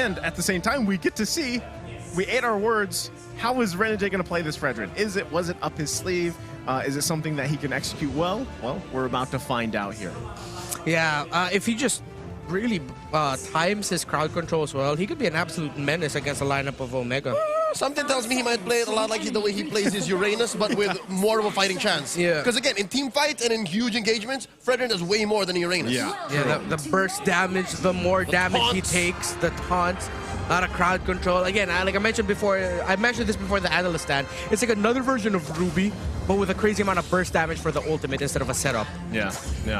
And at the same time, we get to see, we ate our words, how is Renegade going to play this Fredrin? Was it up his sleeve? Is it something that he can execute well? Well, we're about to find out here. Yeah, if he just really times his crowd control as well, he could be an absolute menace against a lineup of Omega. Something tells me he might play it a lot like the way he plays his Uranus, but with more of a fighting chance. Yeah. Because again, in team fights and in huge engagements, Fredrin does way more than Uranus. Yeah, the burst damage, the more damage he takes, the taunts, a lot of crowd control. Again, like I mentioned before, I mentioned this before the analyst stand. It's like another version of Ruby, but with a crazy amount of burst damage for the ultimate instead of a setup. Yeah.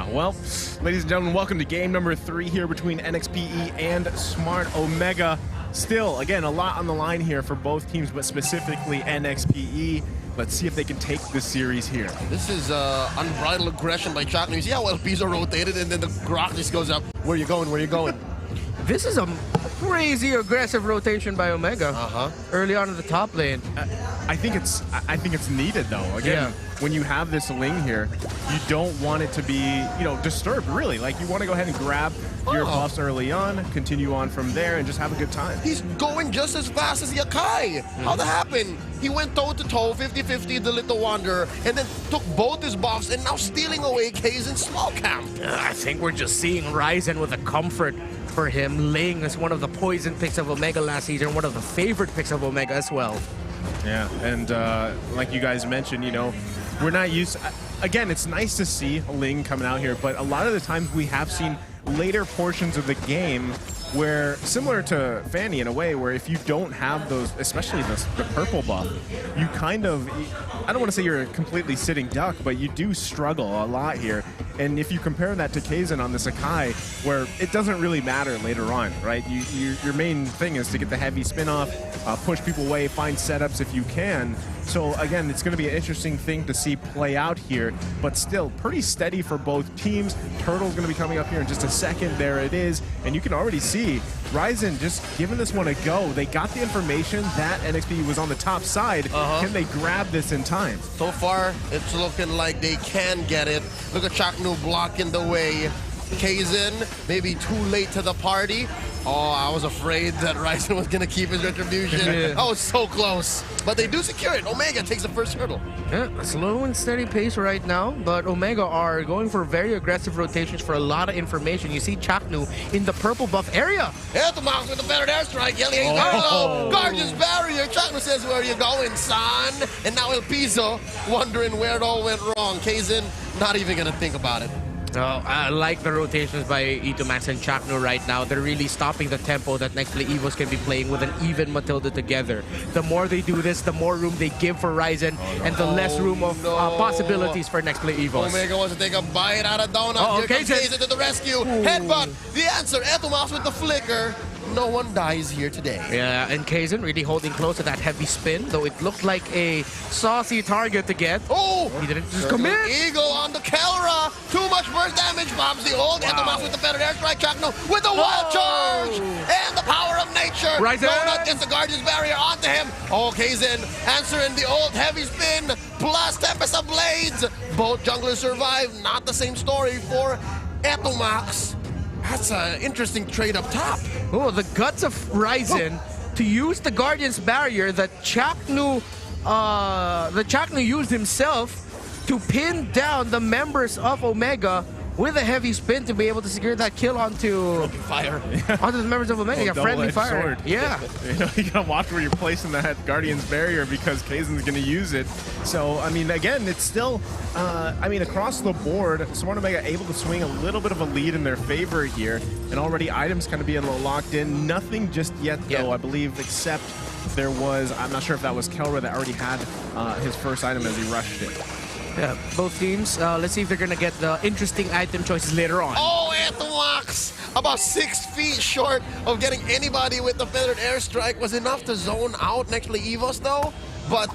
Well, ladies and gentlemen, welcome to game number 3 here between NXPE and Smart Omega. Still, again, a lot on the line here for both teams, but specifically NXPE. Let's see if they can take this series here. This is unbridled aggression by Chaknu. You see how well Pizzo rotated and then the Grok just goes up. Where you going? Where you going? This is a crazy aggressive rotation by Omega early on in the top lane. I think it's needed though. Again, when you have this Ling here, you don't want it to be, disturbed really. Like you want to go ahead and grab your buffs early on, continue on from there, and just have a good time. He's going just as fast as Yakai. How'd that happen? He went toe-to-toe, 50-50, the Little Wanderer, and then took both his buffs and now stealing away Kaizen's small camp. I think we're just seeing Ryzen with a comfort for him. Ling is one of the poison picks of Omega last season, one of the favorite picks of Omega as well. Yeah, and like you guys mentioned, we're not used to, again, it's nice to see Ling coming out here, but a lot of the times we have seen later portions of the game where, similar to Fanny in a way, where if you don't have those, especially the purple buff, you kind of, I don't want to say you're a completely sitting duck, but you do struggle a lot here. And if you compare that to Kaizen on this Akai, where it doesn't really matter later on, right? Your main thing is to get the heavy spin off, push people away, find setups if you can. So again, it's going to be an interesting thing to see play out here, but still pretty steady for both teams. Turtle's going to be coming up here in just a second. There it is. And you can already see Ryzen just giving this one a go. They got the information that NXP was on the top side. Can they grab this in time? So far, it's looking like they can get it. Look at Chaknu blocking the way. Kaizen, maybe too late to the party. Oh, I was afraid that Ryzen was going to keep his retribution. I was so close. But they do secure it. Omega takes the first hurdle. Yeah, slow and steady pace right now, but Omega are going for very aggressive rotations for a lot of information. You see Chaknu in the purple buff area. Eltomox with a better airstrike. Yelling, Guardian's barrier. Chaknu says, where are you going, son? And now El Piso wondering where it all went wrong. Kaizen not even going to think about it. Oh, I like the rotations by Itomax and Chaknu right now. They're really stopping the tempo that Nexplay evos can be playing with an even Matilda together. The more they do this, the more room they give for Ryzen, and the less room of possibilities for Nexplay evos. Omega wants to take a bite out of donut. Here comes Kaizen to the rescue. Headbutt. The answer. Eltomox with the flicker. No one dies here today. Yeah, and Kaizen really holding close to that heavy spin, though it looked like a saucy target to get. Oh! He didn't just commit. Eagle on the Kelra. Too much burst damage. Bombs the old. Eltomox with the better airstrike. Chaknu with the wild charge. And the power of nature. Ryzen. Donut gets the Guardian's barrier onto him. Oh, Kaizen answering the old heavy spin. Plus Tempest of Blades. Both junglers survive. Not the same story for Eltomox. That's an interesting trade up top. Oh, the guts of Ryzen to use the Guardian's barrier that Chaknu used himself to pin down the members of Omega with a heavy spin to be able to secure that kill onto onto the members of Omega. Friendly fire. Sword. Yeah. You gotta watch where you're placing that Guardian's barrier because Kaizen's gonna use it. So I mean, again, it's still across the board, Smart Omega able to swing a little bit of a lead in their favor here, and already items kind of being a little locked in. Nothing just yet though, I believe, except there was, I'm not sure if that was Kelra that already had his first item as he rushed it. Yeah, both teams. Let's see if they're gonna get the interesting item choices later on. Oh, Eltomox! About 6 feet short of getting anybody with the feathered airstrike. Was enough to zone out Nexplay evos though. But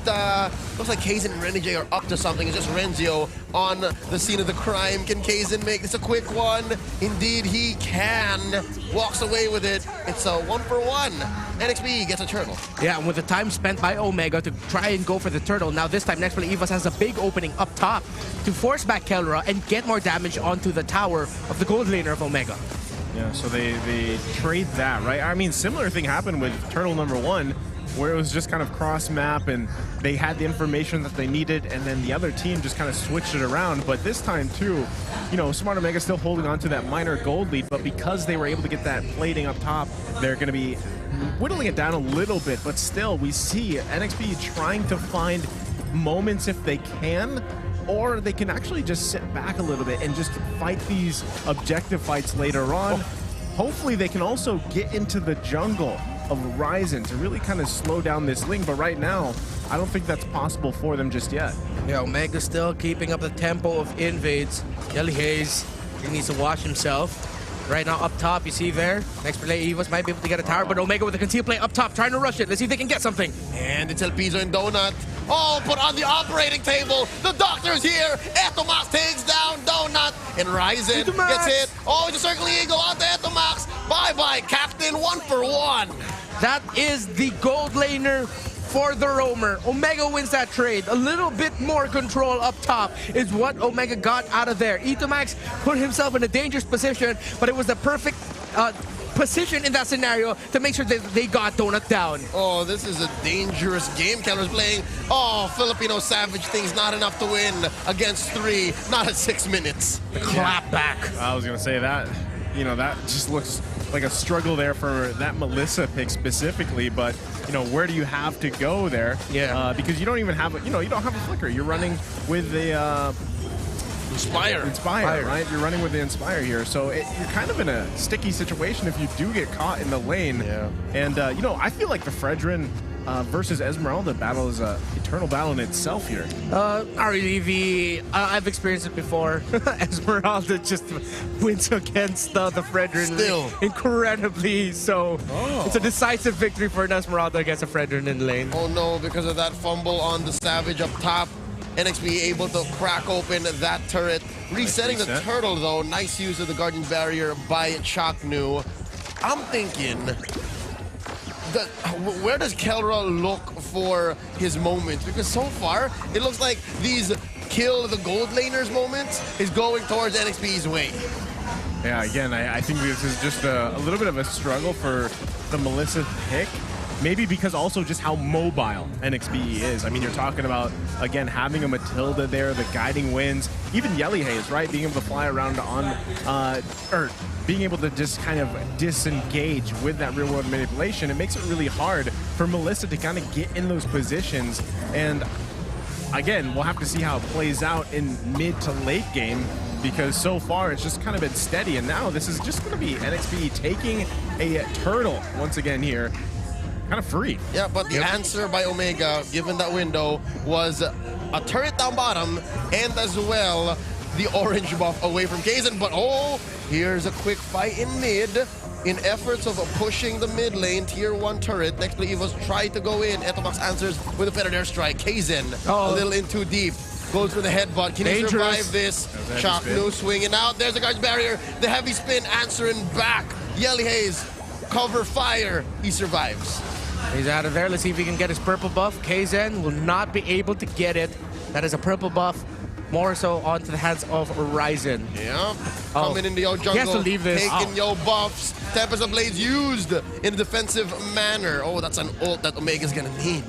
looks like Kaizen and Renegade are up to something. It's just Renzio on the scene of the crime. Can Kaizen make this a quick one? Indeed, he can. Walks away with it. It's a 1-for-1. NXP gets a turtle. Yeah, and with the time spent by Omega to try and go for the turtle, now this time Nexplay evos has a big opening up top to force back Kelra and get more damage onto the tower of the gold laner of Omega. Yeah, so they trade that, right? I mean, similar thing happened with Turtle #1, where it was just kind of cross-map, and they had the information that they needed, and then the other team just kind of switched it around. But this time, too, you know, Smart Omega still holding on to that minor gold lead, but because they were able to get that plating up top, they're going to be whittling it down a little bit. But still, we see NXP trying to find moments if they can, or they can actually just sit back a little bit and just fight these objective fights later on. Hopefully they can also get into the jungle of Ryzen to really kind of slow down this Ling, but right now, I don't think that's possible for them just yet. Yeah, Omega still keeping up the tempo of invades. Yelly Hayes, he needs to watch himself. Right now, up top, you see there, Nexplay evos might be able to get a tower, but Omega with a concealed play up top, trying to rush it. Let's see if they can get something. And it's El Piso and Donut. Oh, but on the operating table, the doctor's here. Etomax takes down Donut, and Ryzen gets hit. Oh, it's a circling eagle onto Etomax. Bye-bye, Captain, 1 for 1. That is the gold laner for the roamer. Omega wins that trade. A little bit more control up top is what Omega got out of there. Etomax put himself in a dangerous position, but it was the perfect position in that scenario to make sure that they got Donut down. Oh, this is a dangerous game. Keller's playing. Oh, Filipino Savage thinks not enough to win against 3, not at 6 minutes. The clap back. I was going to say that, you know, that just looks like a struggle there for that Melissa pick specifically, but, you know, where do you have to go there? Yeah. Because you don't even have a, you know, you don't have a flicker. You're running with the Inspire, right? You're running with the Inspire here, so you're kind of in a sticky situation if you do get caught in the lane. Yeah. And, you know, I feel like the Fredrin versus Esmeralda battle is an eternal battle in itself here. REV, I've experienced it before. Esmeralda just wins against the Fredrin Still. incredibly, so it's a decisive victory for an Esmeralda against a Fredrin in lane. Oh no, because of that fumble on the Savage up top. NXP able to crack open that turret. Resetting the turtle though. Nice use of the Guardian Barrier by Chaknu. I'm thinking, where does Kelra look for his moments? Because so far, it looks like these kill the gold laners moments is going towards NXP's way. Yeah, again, I think this is just a little bit of a struggle for the Melissa pick. Maybe because also just how mobile NXP is. I mean, you're talking about, again, having a Matilda there, the guiding winds, even Yelly Hayes, right? Being able to fly around on, or being able to just kind of disengage with that real world manipulation. It makes it really hard for Melissa to kind of get in those positions. And again, we'll have to see how it plays out in mid to late game, because so far it's just kind of been steady. And now this is just going to be NXP taking a turtle once again here. Kind of free. Yeah, but the answer by Omega, given that window, was a turret down bottom, and as well, the orange buff away from Kaizen. But oh, here's a quick fight in mid. In efforts of pushing the mid lane, tier 1 turret, Nexplay evos try to go in. Etomax answers with a feathered airstrike. Kaizen, a little in too deep. Goes for the headbutt. Can he survive this? Chaknu swinging out. There's a guard barrier. The heavy spin answering back. Yelly Hayes, cover fire. He survives. He's out of there. Let's see if he can get his purple buff. Kaizen will not be able to get it. That is a purple buff, more so onto the hands of Ryzen. Yeah. Coming into your jungle. He has to leave this. Taking your buffs. Tempest of Blades used in a defensive manner. Oh, that's an ult that Omega's gonna need.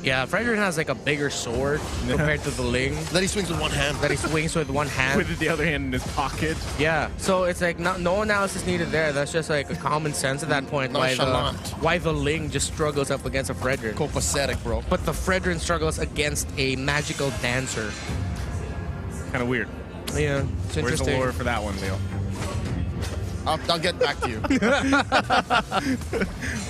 Yeah, Fredrin has like a bigger sword compared to the Ling. That he swings with one hand. That he swings with one hand. With the other hand in his pocket. Yeah, so it's like no analysis needed there. That's just like a common sense at that point. Why the Ling just struggles up against a Fredrin. Copacetic, bro. But the Fredrin struggles against a magical dancer. Kind of weird. Yeah, it's interesting. Where's the lore for that one, Leo? I'll get back to you.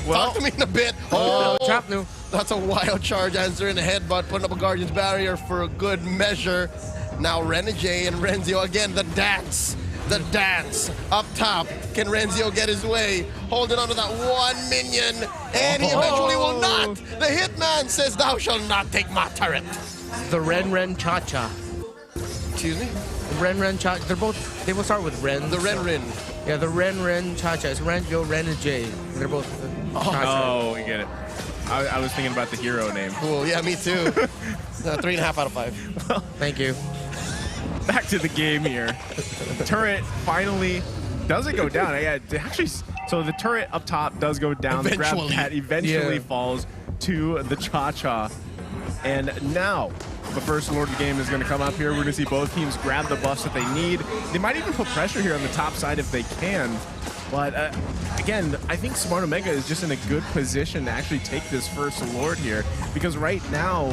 Well, talk to me in a bit. Oh, Chaknu. That's a wild charge answer in the headbutt, putting up a Guardian's Barrier for a good measure. Now Renegade and Renzio again, the dance. The dance up top. Can Renzio get his way? Holding on to that one minion, and he eventually will not. The Hitman says, "Thou shalt not take my turret." The Ren Cha-Cha. Excuse me? Ren Cha-Cha. They both start with Ren. The Ren. Yeah, the Ren Cha-Cha. It's Renjo, Renegade. They're both Cha-Cha. Oh, we get it. I was thinking about the hero name. Cool, yeah, me too. 3.5 out of 5. Thank you. Back to the game here. Turret finally Does it go down? Yeah, actually, so the turret up top does go down. The grab pad eventually falls to the Cha-Cha. And now, the first Lord of the game is going to come up here. We're going to see both teams grab the buffs that they need. They might even put pressure here on the top side if they can. But again, I think Smart Omega is just in a good position to actually take this first Lord here, because right now,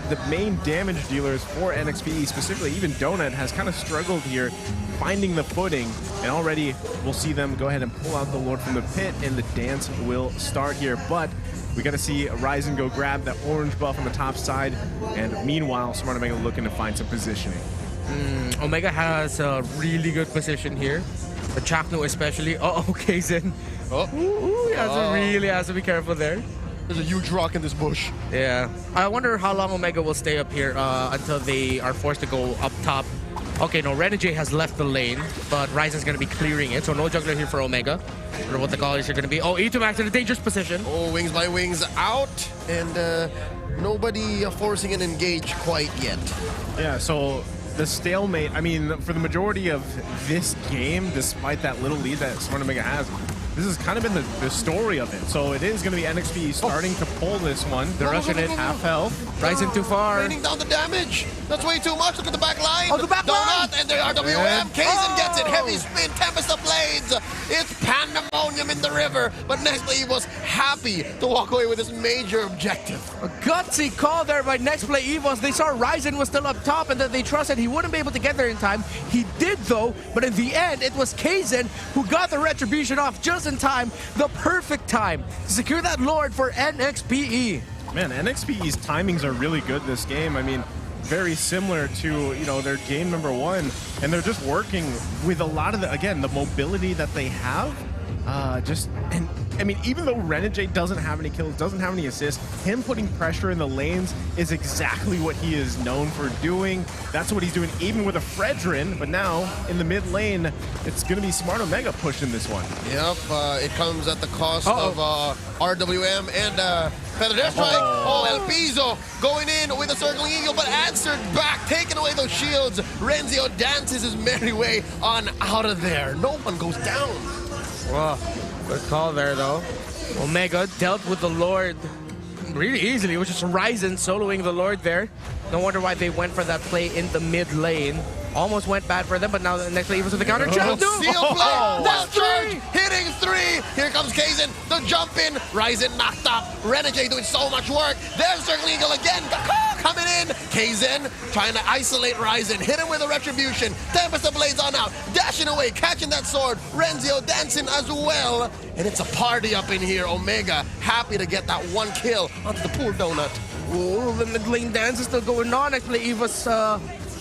the main damage dealers for NXP, specifically even Donut, has kind of struggled here finding the footing, and already we'll see them go ahead and pull out the Lord from the pit, and the dance will start here. But we got to see Ryzen go grab that orange buff on the top side, and meanwhile, Smart Omega looking to find some positioning. Omega has a really good position here. The Chakno especially. Kaizen. He has to be careful there. There's a huge rock in this bush. Yeah. I wonder how long Omega will stay up here until they are forced to go up top. Okay, no, Renegade has left the lane, but Ryzen's going to be clearing it, so no jungler here for Omega. I wonder what the colors are going to be. E2 Max in a dangerous position. Wings by Wings out, and nobody forcing an engage quite yet. Yeah, so the stalemate, I mean, for the majority of this game, despite that little lead that Smart Omega has, this has kind of been the story of it. So it is going to be NXP starting to pull this one. They're rushing it half health. Ryzen too far. Raining down the damage. That's way too much. Look at the back line. The back line. Donut and the RWM. Kaizen gets it. Heavy spin. Tempest of Blades. It's pandemonium in the river. But Nexplay was happy to walk away with this major objective. A gutsy call there by Nexplay evos. They saw Ryzen was still up top and that they trusted he wouldn't be able to get there in time. He did though, but in the end, it was Kaizen who got the retribution off just in time. The perfect time to secure that Lord for NXPE. Man, NXPE's timings are really good this game. I mean, very similar to, you know, their game number one, and they're just working with a lot of the, again, the mobility that they have. And I mean, even though Renegade doesn't have any kills, doesn't have any assists, him putting pressure in the lanes is exactly what he is known for doing. That's what he's doing even with a Fredrin, but now in the mid lane, it's going to be Smart Omega pushing this one. Yep, it comes at the cost of RWM and Feathered Airstrike. El Piso going in with a circling eagle, but answered back, taking away those shields. Renzio dances his merry way on out of there. No one goes down. Wow, good call there though. Omega dealt with the Lord really easily. It was just Ryzen soloing the Lord there. No wonder why they went for that play in the mid lane. Almost went bad for them, but now the next play was with the counter. Seal play, that's charge, hitting three. Here comes Kaizen, the jump in. Ryzen knocked up. Renegade doing so much work. There's Circling Eagle again. Coming in. Kaizen trying to isolate Ryzen. Hit him with a retribution. Tempest of Blades on out. Dashing away, catching that sword. Renzio dancing as well. And it's a party up in here. Omega happy to get that one kill onto the poor Donut. Oh, the mid lane dance is still going on. Actually, Evos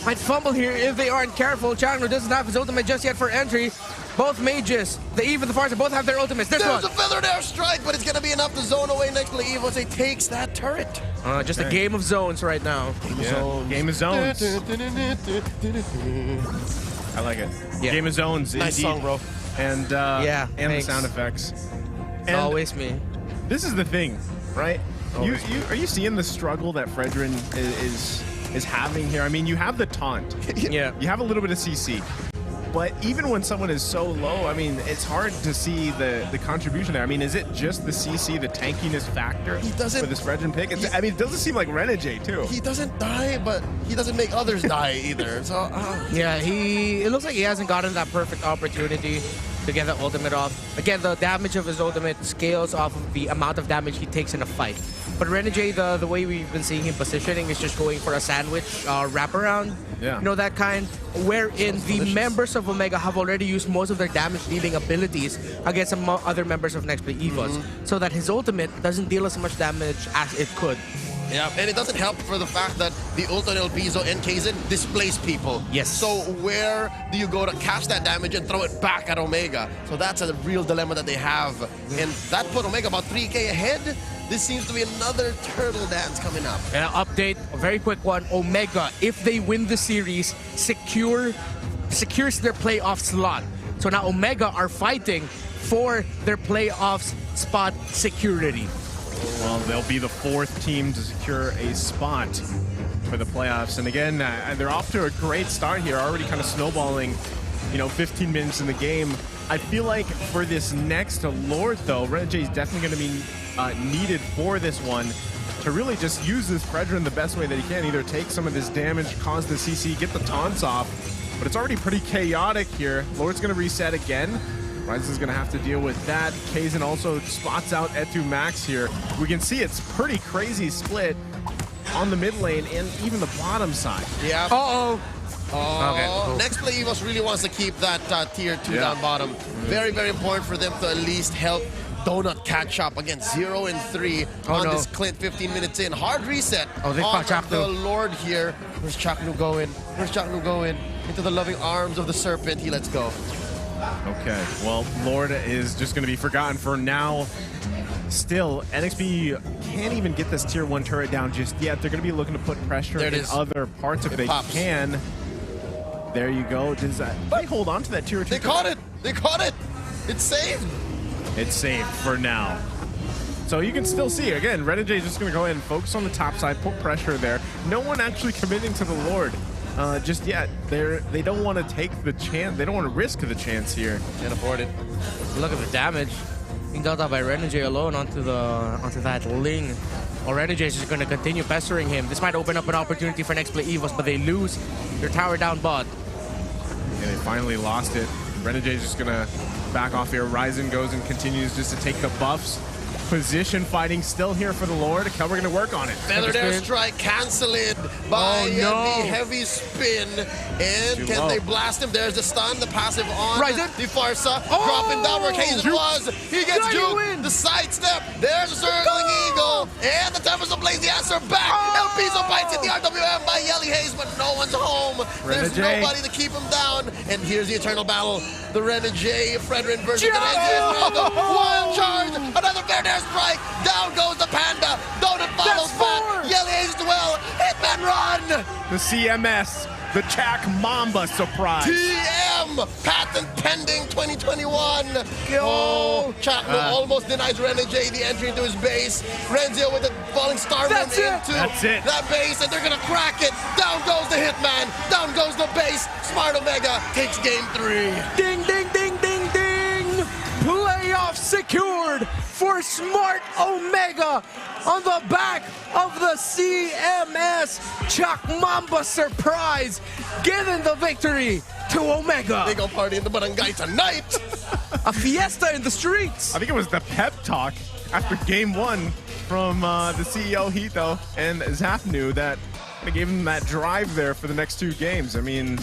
might fumble here if they aren't careful. Chandler doesn't have his ultimate just yet for entry. Both mages, the Eve and the Farsa, both have their ultimates. There's a Feathered Airstrike, but it's going to be enough to zone away Nexplay Evos. He takes that turret. Just a game of zones right now. Game of zones. I like it. Yeah. Game of zones, nice indeed. Song, bro. And and the sound effects. And always me. This is the thing, right? Are you seeing the struggle that Fredrin is having here? I mean, you have the taunt. Yeah. You have a little bit of CC. But even when someone is so low, I mean, it's hard to see the contribution there. I mean, is it just the CC, the tankiness factor for this Fredrin pick? I mean, it doesn't seem like Renegade, too. He doesn't die, but he doesn't make others die either. So, yeah, it looks like he hasn't gotten that perfect opportunity to get the ultimate off. Again, the damage of his ultimate scales off of the amount of damage he takes in a fight. But Renegade, the way we've been seeing him positioning is just going for a sandwich wraparound. Yeah. You know, that kind, wherein the members of Omega have already used most of their damage-dealing abilities against some other members of Nexplay evos, so that his ultimate doesn't deal as much damage as it could. Yeah, and it doesn't help for the fact that the ult on El Piso and Kaizen displace people. Yes. So where do you go to catch that damage and throw it back at Omega? So that's a real dilemma that they have. And that put Omega about 3K ahead. This seems to be another turtle dance coming up. And update, a very quick one. Omega, if they win the series, secures their playoff slot. So now Omega are fighting for their playoffs spot security. Well, they'll be the fourth team to secure a spot for the playoffs. And again, they're off to a great start here, already kind of snowballing 15 minutes in the game. I feel like for this next Lord, though, Renegade is definitely going to be needed for this one to really just use this pressure in the best way that he can. Either take some of this damage, cause the CC, get the taunts off. But it's already pretty chaotic here. Lord's going to reset again. Rise is going to have to deal with that. Kaizen also spots out Etu Max here. We can see it's pretty crazy split on the mid lane and even the bottom side. Yeah. Uh-oh. Okay. Nexplay Evos really wants to keep that tier 2 down bottom. Very, very important for them to at least help Donut catch up. Again, 0-3 on this Clint 15 minutes in. Hard reset on the Lord here. Where's Chaknu going? Where's Chaknu going? Into the loving arms of the serpent. He lets go. Okay, well, Lord is just going to be forgotten for now. Still, NXP can't even get this tier 1 turret down just yet. They're going to be looking to put pressure in other parts if they can. There you go. Does that they hold on to that tier 2? They caught it. They caught it. It's saved. It's saved for now. So you can still see, again, Renegade is just going to go ahead and focus on the top side, put pressure there. No one actually committing to the Lord just yet. They don't want to take the chance. They don't want to risk the chance here. Can't afford it. Look at the damage being dealt out by Renegade alone onto that Ling. Well, Renegade is just going to continue pestering him. This might open up an opportunity for Nexplay Evos, but they lose their tower down bot. Yeah, they finally lost it. Renegade is just going to back off here. Ryzen goes and continues just to take the buffs. Position fighting still here for the Lord. How we're going to work on it. Feathered airstrike canceled by the heavy spin. And can they blast him? There's the stun, the passive on the Farsa. Dropping down where Kaizen was. He gets juked. The sidestep. There's a circling eagle. And the Tempest of Blaze, the answer back. El Piso bites in the RWM by Yelly Hayes, but no one's home. There's nobody to keep him down. And here's the eternal battle. The Renegade, Fredrin versus the Renegade. One charge. Another Feathered airstrike. Down goes the Panda. Donut follows back. Yelly Hayes as well. Hitman run. The CMS. The Chak Mamba surprise. TM patent pending 2021. Oh, Chakno almost denies Renegade the entry into his base. Renzio with a falling star into that base, and they're gonna crack it. Down goes the Hitman. Down goes the base. Smart Omega takes game 3. Ding, ding, ding, ding, ding. Playoff secured for Smart Omega on the back of the CMS Chak Mamba surprise, giving the victory to Omega. They go party in the barangay tonight. A fiesta in the streets. I think it was the pep talk after game 1 from the CEO Hito and Zapnu that gave him that drive there for the next 2 games. I mean,